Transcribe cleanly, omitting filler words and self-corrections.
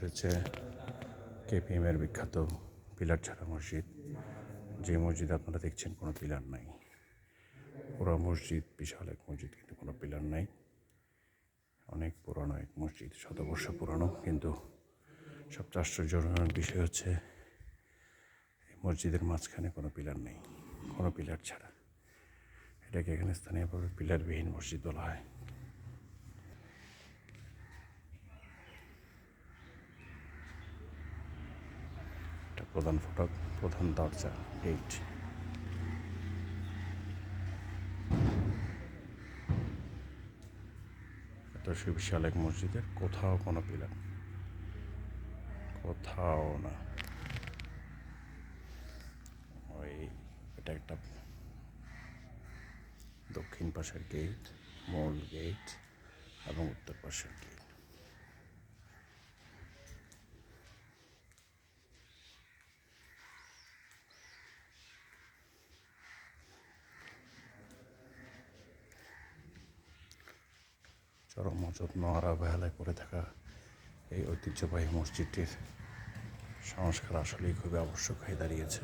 হচ্ছে কেপিএমের বিখ্যাত পিলার ছাড়া মসজিদ। যে মসজিদ আপনারা দেখছেন কোনো পিলার নাই। পুরো মসজিদ বিশাল এক মসজিদ, কিন্তু কোনো পিলার নাই। অনেক পুরনো এক মসজিদ, শতবর্ষ পুরনো, কিন্তু সবচেয়ে আশ্চর্যজনক বিষয় হচ্ছে এই মসজিদের মাঝখানে কোনো পিলার নেই, কোনো পিলার ছাড়া। এটাকে এখানে স্থানীয়ভাবে পিলারবিহীন মসজিদ বলা হয়। এটা প্রধান ফটক, প্রধান দরজা, গেট। এত সুবিশাল এক মসজিদের কোথাও কোনো পিলার, কোথাও না। ওই এটা একটা দক্ষিণ পাশের গেট, মূল গেট, এবং উত্তর পাশের গেট। চরম অযত্ন আর অবহেলায় করে থাকা এই ঐতিহ্যবাহী মসজিদটির সংস্কার আসলেই খুবই আবশ্যক হয়ে দাঁড়িয়েছে।